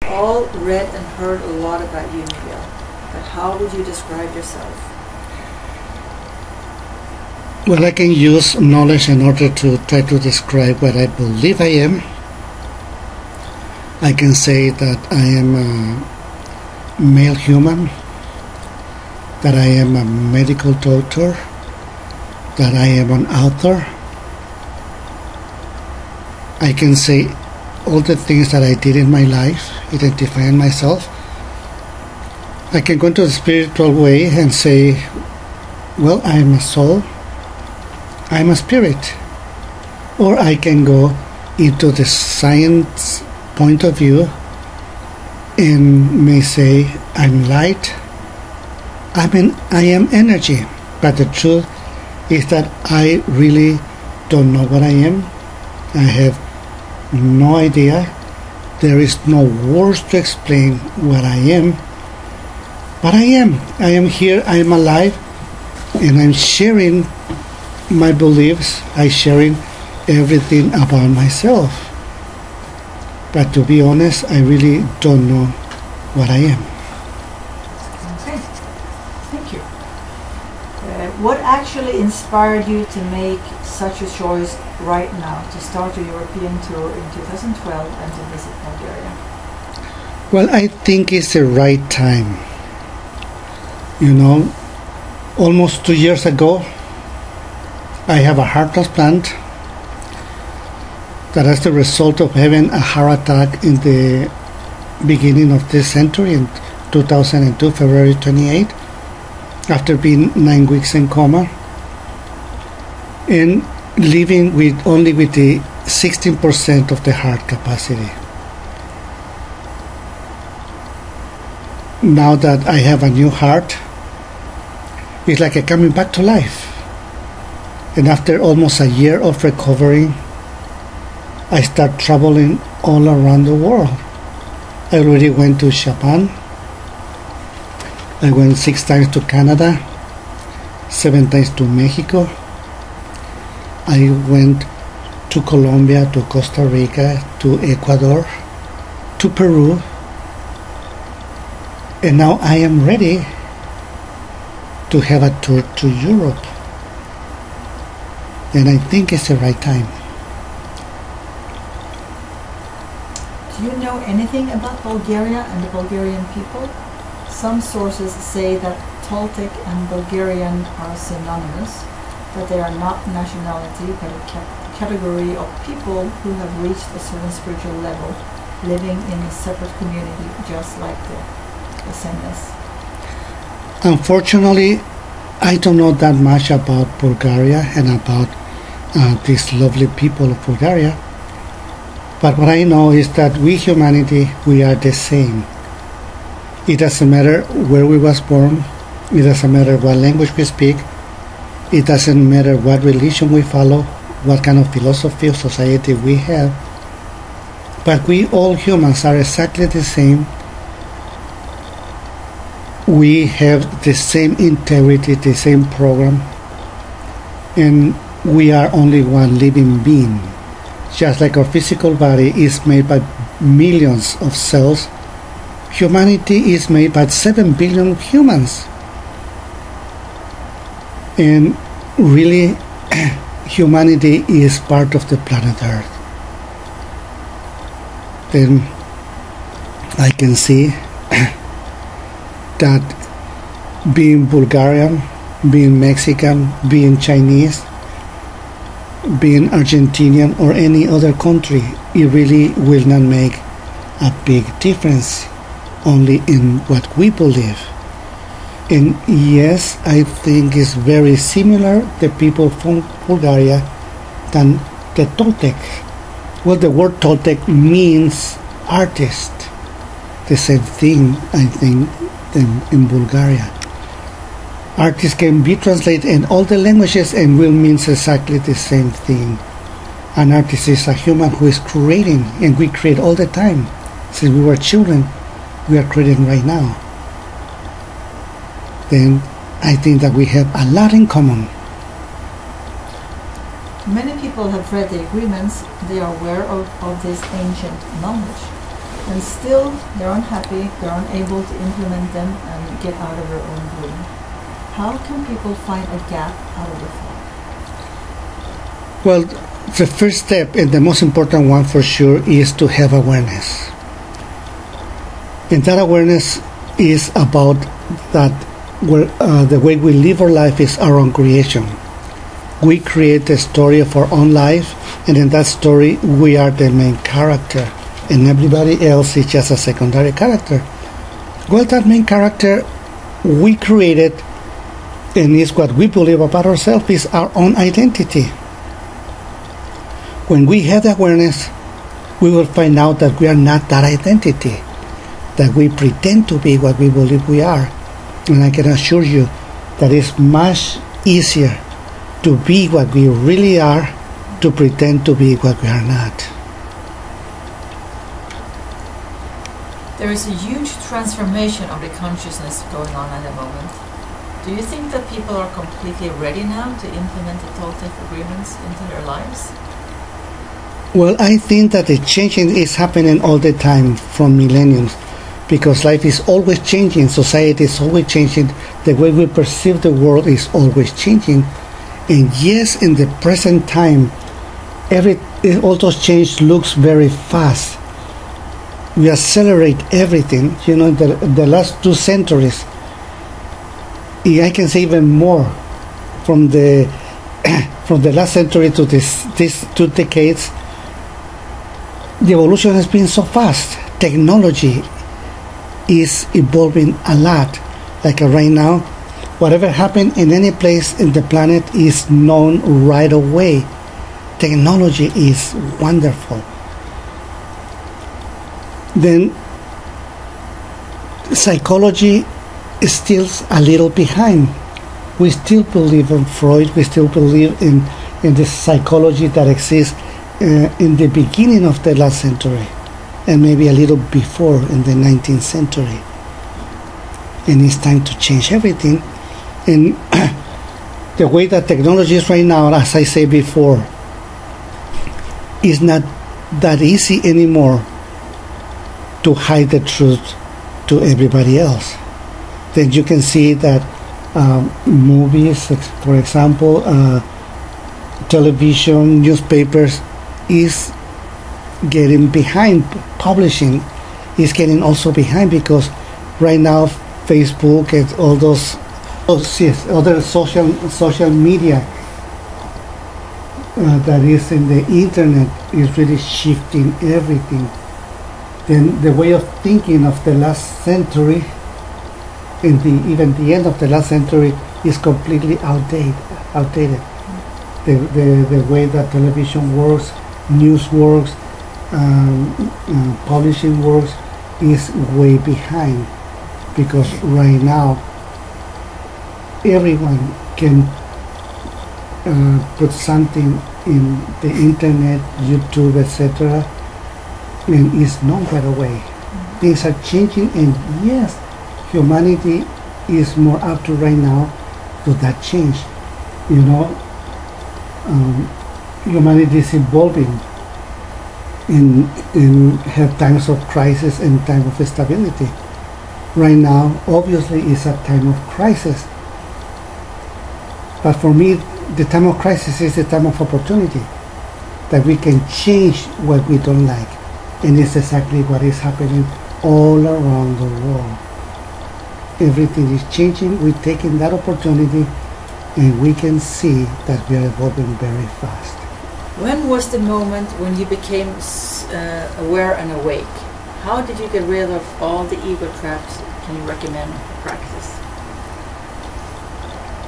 all read and heard a lot about you, Miguel, but how would you describe yourself? Well, I can use knowledge in order to try to describe what I believe I am. I can say that I am a male human, that I am a medical doctor, that I am an author. I can say all the things that I did in my life, identifying myself. I can go into the spiritual way and say, well, I am a soul, I am a spirit. Or I can go into the science point of view and may say, I'm light, I am energy. But the truth is that I really don't know what I am. I have no idea. There is no words to explain what I am. But I am. I am here, I am alive, and I'm sharing my beliefs. I'm sharing everything about myself. But to be honest, I really don't know what I am. Okay, thank you. What actually inspired you to make such a choice right now to start a European tour in 2012 and to visit Bulgaria? Well, I think it's the right time. You know, almost 2 years ago, I have a heart transplant that is the result of having a heart attack in the beginning of this century, in 2002, February 28, after being 9 weeks in coma and living only with the 16% of the heart capacity. Now that I have a new heart, it's like I'm coming back to life. And after almost a year of recovering, I start traveling all around the world. I already went to Japan. I went 6 times to Canada, 7 times to Mexico. I went to Colombia, to Costa Rica, to Ecuador, to Peru. And now I am ready to have a tour to Europe. And I think it's the right time. Do you know anything about Bulgaria and the Bulgarian people? Some sources say that Toltec and Bulgarian are synonymous, that they are not nationality but a category of people who have reached a certain spiritual level, living in a separate community just like the Sendes. Unfortunately, I don't know that much about Bulgaria and about these lovely people of Bulgaria. But what I know is that we humanity, we are the same. It doesn't matter where we was born. It doesn't matter what language we speak. It doesn't matter what religion we follow, what kind of philosophy of society we have. But we all humans are exactly the same. We have the same integrity, the same program, and we are only one living being. Just like our physical body is made by millions of cells, humanity is made by 7 billion humans. And really, humanity is part of the planet Earth. Then I can see that being Bulgarian, being Mexican, being Chinese, being Argentinian or any other country, it really will not make a big difference, only in what we believe. And yes, I think it's very similar, the people from Bulgaria, than the Toltec. Well, the word Toltec means artist. The same thing, I think, in Bulgaria. Artist can be translated in all the languages and will mean exactly the same thing. An artist is a human who is creating, and we create all the time. Since we were children, we are creating right now. Then I think that we have a lot in common. Many people have read the agreements. They are aware of this ancient knowledge. and still they're unhappy, they're unable to implement them and get out of their own room. How can people find a gap out of the fog? Well, the first step and the most important one for sure is to have awareness. And that awareness is about that the way we live our life is our own creation. We create the story of our own life, and in that story we are the main character, and everybody else is just a secondary character. Well, that main character we created, and is what we believe about ourselves, is our own identity. When we have the awareness, we will find out that we are not that identity, that we pretend to be what we believe we are. And I can assure you that it's much easier to be what we really are to pretend to be what we are not. There is a huge transformation of the consciousness going on at the moment. Do you think that people are completely ready now to implement the Toltec agreements into their lives? Well, I think that the changing is happening all the time from millenniums, because life is always changing, society is always changing, the way we perceive the world is always changing. And yes, in the present time, all those change looks very fast. We accelerate everything. You know, the last 2 centuries, I can say even more, from the from the last century to these 2 decades, the evolution has been so fast. Technology is evolving a lot. Like right now, whatever happened in any place in the planet is known right away. Technology is wonderful. Then psychology is still a little behind. We still believe in Freud, we still believe in the psychology that exists in the beginning of the last century, and maybe a little before, in the 19th century. And it's time to change everything. And the way that technology is right now, as I said before, is not that easy anymore to hide the truth to everybody else. Then you can see that movies, for example, television, newspapers, is getting behind. Publishing is getting also behind, because right now Facebook and all those other social media that is in the internet is really shifting everything. Then the way of thinking of the last century, even the end of the last century, is completely outdated. The way that television works, news works, publishing works is way behind, because right now everyone can put something in the internet, YouTube, etc., and it's known right away. Things are changing, and yes, humanity is more up to right now to that change. You know, humanity is evolving in have times of crisis and time of stability. Right now, obviously, is a time of crisis. But for me, the time of crisis is the time of opportunity, that we can change what we don't like. And it's exactly what is happening all around the world. Everything is changing. We're taking that opportunity, and we can see that we are evolving very fast. When was the moment when you became aware and awake? How did you get rid of all the ego traps? Can you recommend practice?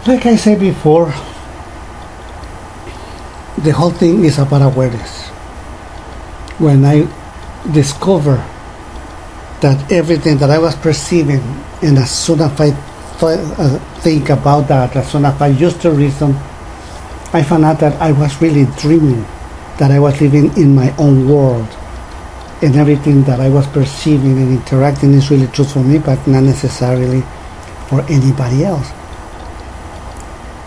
Like I said before, the whole thing is about awareness. When I discover that everything that I was perceiving, and as soon as I think about that, as soon as I used to reason, I found out that I was really dreaming, that I was living in my own world, and everything that I was perceiving and interacting is really true for me, but not necessarily for anybody else.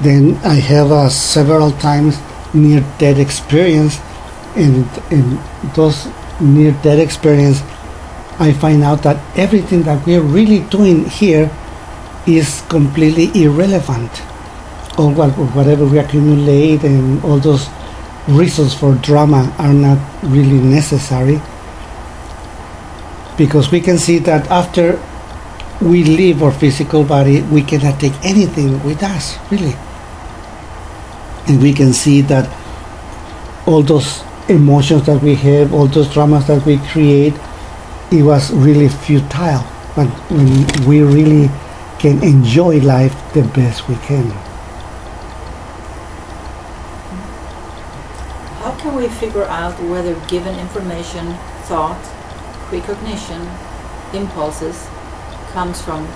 Then I have several times near-death experience, and those near-death experience I find out that everything that we're really doing here is completely irrelevant. All whatever we accumulate and all those reasons for drama are not really necessary, because we can see that after we leave our physical body, we cannot take anything with us, really. And we can see that all those emotions that we have, all those dramas that we create, it was really futile. But when we really can enjoy life the best we can. How can we figure out whether given information, thought, precognition, impulses comes from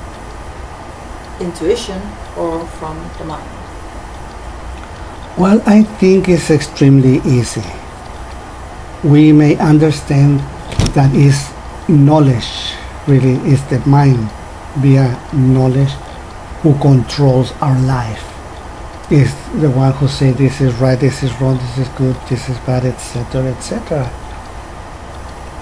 intuition or from the mind? Well, I think it's extremely easy. We may understand that is knowledge, really is the mind via knowledge who controls our life. Is the one who says this is right, this is wrong, this is good, this is bad, etc., etc.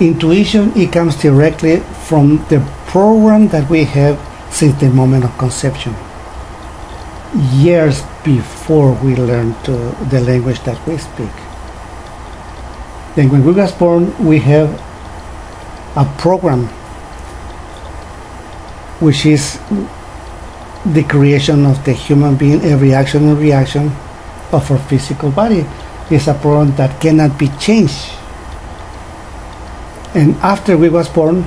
Intuition, it comes directly from the program that we have since the moment of conception, years before we learn the language that we speak. Then when we was born, we have a program which is the creation of the human being. Every action and reaction of our physical body is a program that cannot be changed. And after we was born,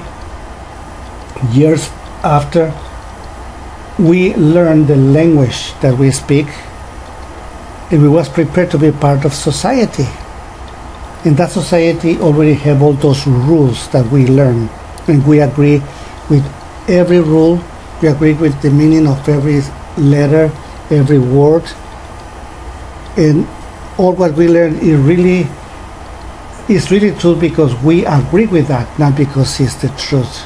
years after, we learned the language that we speak, and we was prepared to be part of society. And that society already have all those rules that we learn, and we agree with every rule. We agree with the meaning of every letter, every word, and all what we learn is really true because we agree with that, not because it's the truth.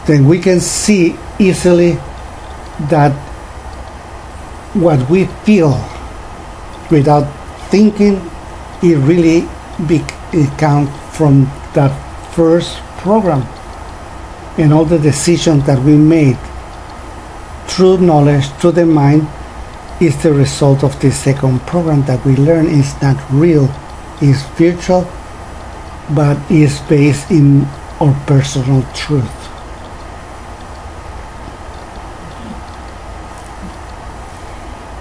Then we can see easily that what we feel without thinking, it comes from that first program. And all the decisions that we made through knowledge, through the mind, is the result of the second program that we learn. Is not real, is virtual, but is based in our personal truth.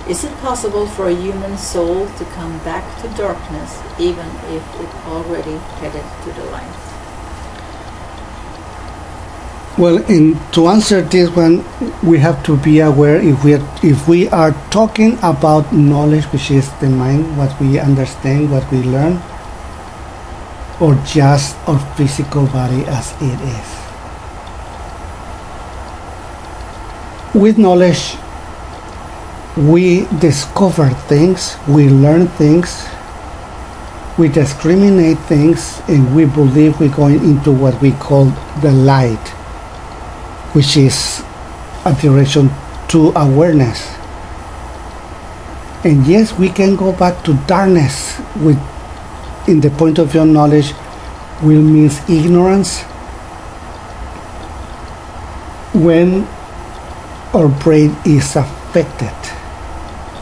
Is it possible for a human soul to come back to darkness even if it already headed to the light? Well, to answer this one, we have to be aware if we are talking about knowledge, which is the mind, what we understand, what we learn, or just our physical body as it is. With knowledge, we discover things, we learn things, we discriminate things, and we believe we're going into what we call the light, which is a direction to awareness. And yes, we can go back to darkness in the point of view of knowledge, will means ignorance, when our brain is affected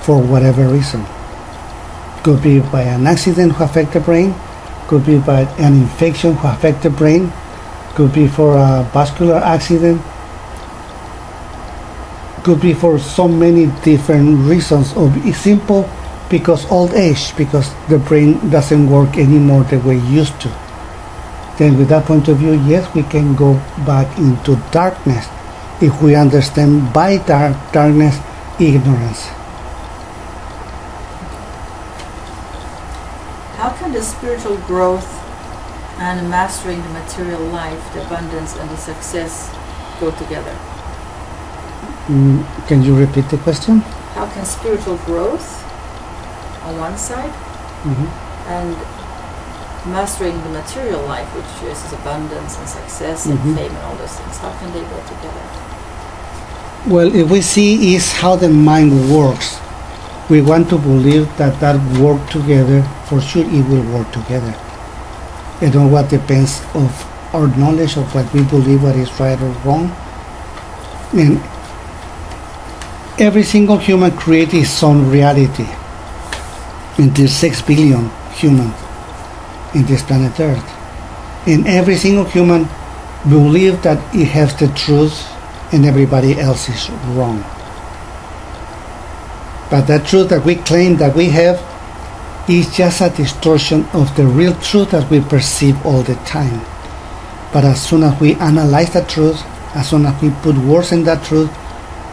for whatever reason. Could be by an accident who affect the brain, could be by an infection who affect the brain, could be for a vascular accident, could be for so many different reasons, or it's simple because old age, because the brain doesn't work anymore the way it used to. Then with that point of view, yes, we can go back into darkness if we understand by darkness ignorance. How can the spiritual growth and mastering the material life, the abundance and the success go together? Can you repeat the question? How can spiritual growth on one side and mastering the material life, which is abundance and success and fame and all those things, how can they go together? Well, if we see is how the mind works, we want to believe that work together, for sure it will work together. and on what depends of our knowledge of what we believe what is right or wrong. And every single human creates his own reality. And there's 6 billion humans in this planet Earth. And every single human believes that he has the truth and everybody else is wrong. But that truth that we claim that we have is just a distortion of the real truth that we perceive all the time. But as soon as we analyze the truth, as soon as we put words in that truth,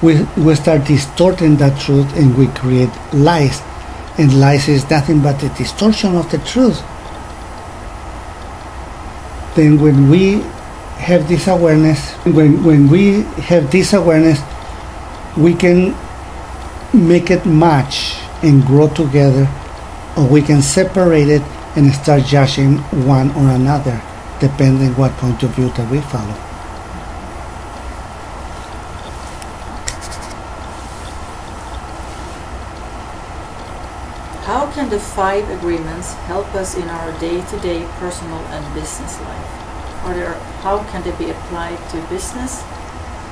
we start distorting that truth and we create lies. And lies is nothing but the distortion of the truth. Then when we have this awareness, when we have this awareness, we can make it match and grow together, or we can separate it and start judging one or another, depending what point of view that we follow. How can the 5 agreements help us in our day-to-day personal and business life? How can they be applied to business,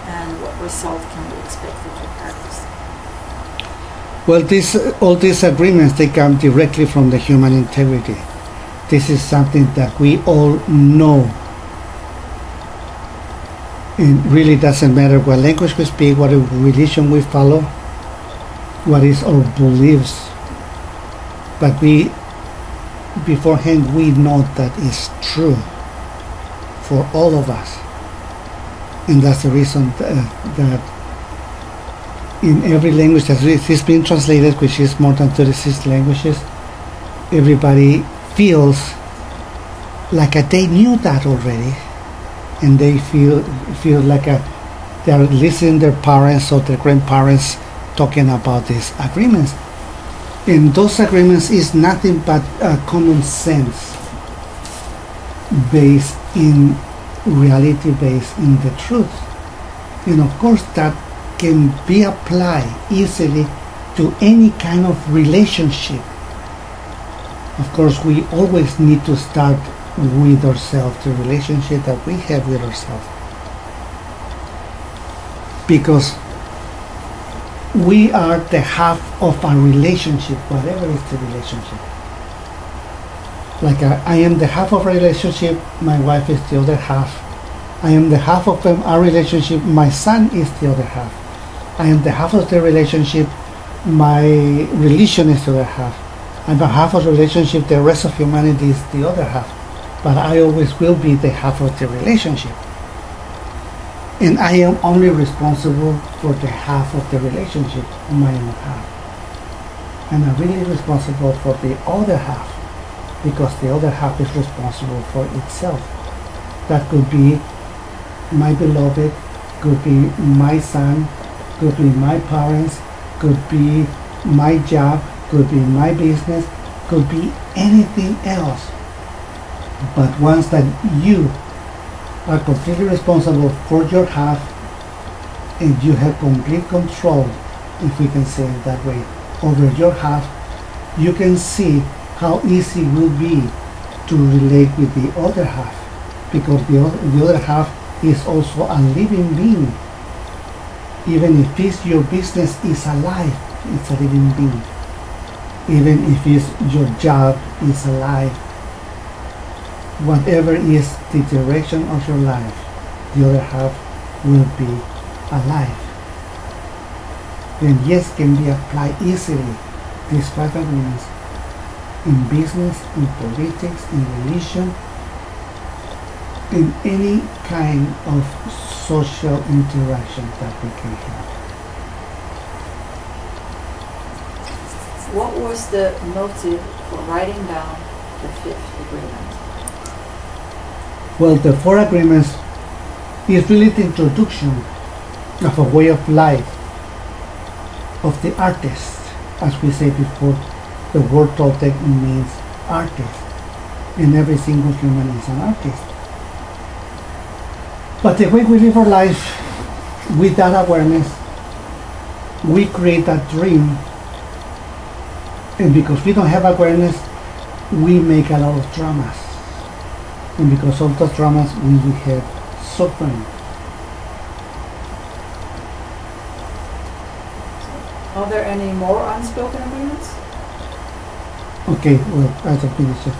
and what result can we expect from practice? Well, all these agreements, they come directly from the human integrity. This is something that we all know. It really doesn't matter what language we speak, what religion we follow, what is our beliefs. But we, beforehand, we know that is true for all of us. And that's the reason that in every language that is being translated, which is more than 36 languages, everybody feels like they knew that already, and they feel like they're listening to their parents or their grandparents talking about these agreements. And those agreements is nothing but common sense based in reality, based in the truth. And of course that can be applied easily to any kind of relationship. Of course, we always need to start with ourselves, the relationship that we have with ourselves. Because we are the half of a relationship, whatever is the relationship. Like I am the half of a relationship, my wife is the other half. I am the half of a relationship, my son is the other half. I am the half of the relationship, my religion is the other half. I'm a half of the relationship, the rest of humanity is the other half. But I always will be the half of the relationship. And I am only responsible for the half of the relationship, my own half. And I'm really responsible for the other half, because the other half is responsible for itself. That could be my beloved, could be my son, could be my parents, could be my job, could be my business, could be anything else. But once that you are completely responsible for your half, and you have complete control, if we can say it that way, over your half, you can see how easy it will be to relate with the other half, because the other half is also a living being. Even if your business is alive, it's a living being. Even if your job is alive, whatever is the direction of your life, the other half will be alive. Then yes, can be applied easily, these 5 agreements, in business, in politics, in religion, in any kind of social interaction that we can have. What was the motive for writing down the 5th agreement? Well, the 4 agreements is really the introduction of a way of life of the artist. As we said before, the word Toltec means artist, and every single human is an artist. But the way we live our life with that awareness, we create a dream, and because we don't have awareness, we make a lot of dramas. And because of those dramas, we have suffering. Are there any more unspoken agreements? Okay, well, I don't finish it.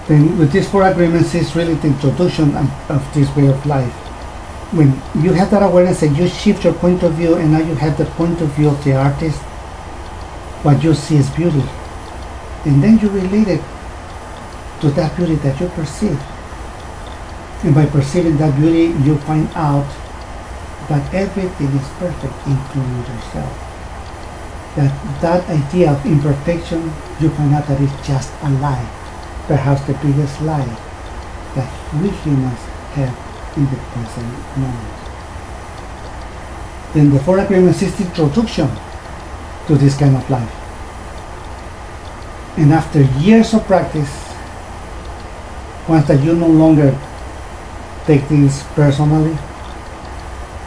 Then with these 4 agreements is really the introduction of this way of life. When you have that awareness and you shift your point of view and now you have the point of view of the artist, what you see is beauty. And then you relate it to that beauty that you perceive. And by perceiving that beauty, you find out that everything is perfect, including yourself. That idea of imperfection, you find out that it's just a lie. Perhaps the biggest lie that we humans have in the present moment. Then the 4 agreements is the introduction to this kind of life. And after years of practice, once that you no longer take things personally,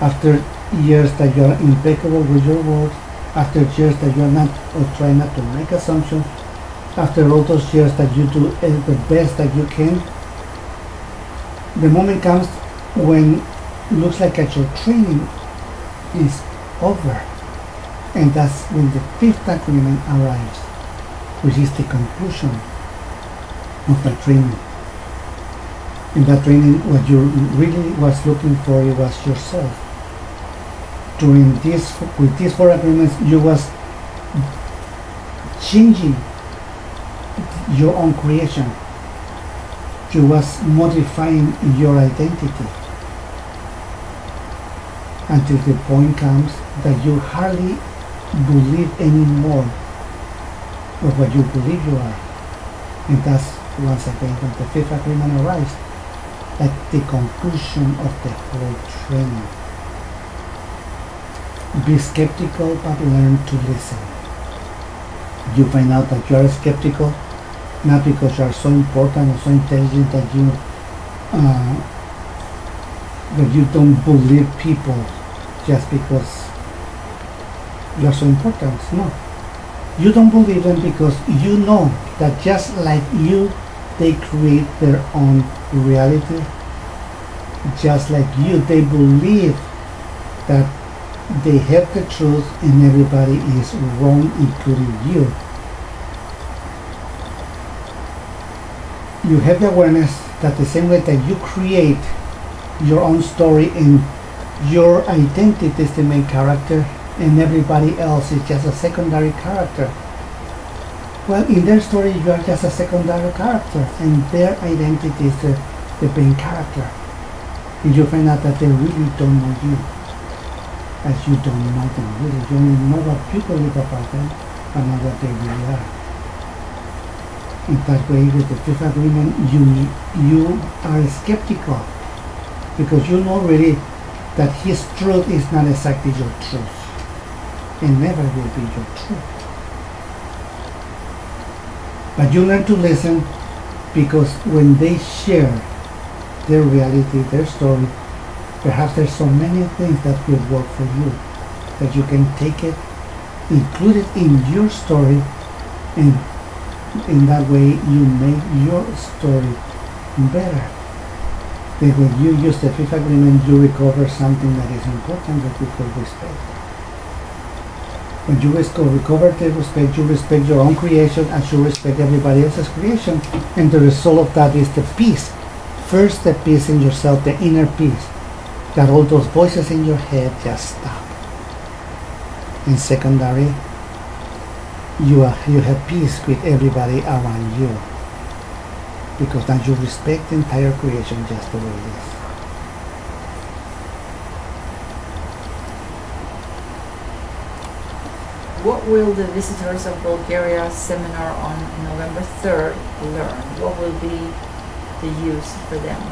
after years that you are impeccable with your words, after years that you are not or try not to make assumptions, after all those years that you do the best that you can, the moment comes when it looks like that your training is over. And that's when the 5th agreement arrives, which is the conclusion of the training. In that training, what you really was looking for, it was yourself. With these 4 agreements, you was changing your own creation. You was modifying your identity until the point comes that you hardly believe anymore of what you believe you are. And that's once again when the 5th agreement arrives, at the conclusion of the whole training. Be skeptical, but learn to listen. You find out that you are skeptical, not because you are so important or so intelligent that you don't believe people just because you are so important. No. You don't believe them because you know that just like you, they create their own reality. Just like you, they believe that they have the truth and everybody is wrong, including you. You have the awareness that the same way that you create your own story and your identity is the main character and everybody else is just a secondary character. Well, in their story you are just a secondary character and their identity is the main character. And you find out that they really don't know you, as you don't know them really. You only know what you believe about them, but not what they really are. In that way, with the 5th agreement, you are skeptical because you know really that his truth is not exactly your truth and never will be your truth. But you learn to listen because when they share their reality, their story, perhaps there's so many things that will work for you that you can take it, include it in your story, and in that way you make your story better. Then when you use the 5th agreement, you recover something that is important that we call respect. When you recover the respect, you respect your own creation as you respect everybody else's creation, and the result of that is the peace. First, the peace in yourself, the inner peace, that all those voices in your head just stop. And secondary, you have peace with everybody around you, because now you respect the entire creation just the way it is. What will the visitors of Bulgaria seminar on November 3rd learn? What will be the use for them?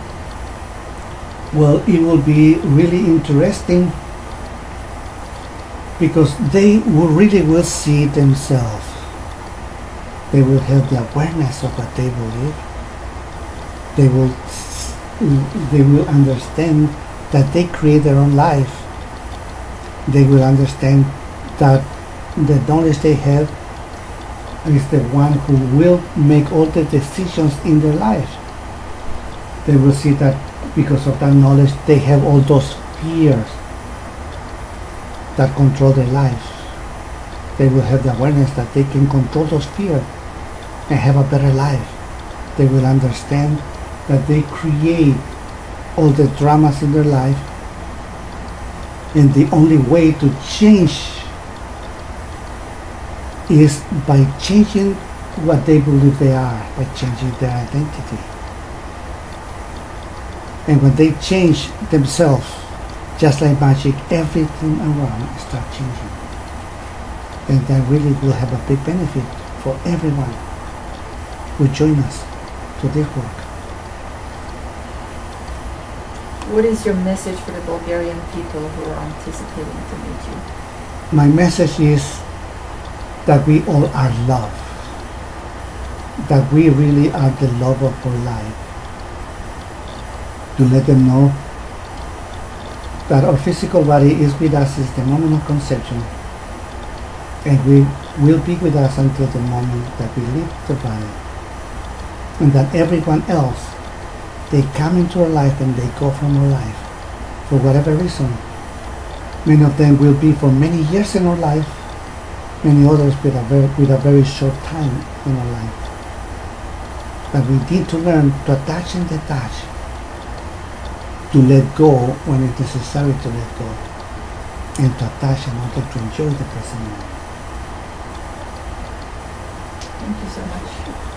Well, it will be really interesting because they will see themselves. They will have the awareness of what they believe. They will understand that they create their own life. They will understand that the knowledge they have and is the one who will make all the decisions in their life. They will see that because of that knowledge, they have all those fears that control their life. They will have the awareness that they can control those fears and have a better life. They will understand that they create all the dramas in their life, and the only way to change is by changing what they believe they are, by changing their identity. And when they change themselves, just like magic, everything around starts changing. And that really will have a big benefit for everyone who join us to this work. What is your message for the Bulgarian people who are anticipating to meet you? My message is that we all are love. That we really are the love of our life. To let them know that our physical body is with us since the moment of conception, and we will be with us until the moment that we leave the body. And that everyone else, they come into our life and they go from our life for whatever reason. Many of them will be for many years in our life, many others with a very short time in our life. But we need to learn to attach and detach, to let go when it is necessary to let go, and to attach in order to enjoy the present moment. Thank you so much.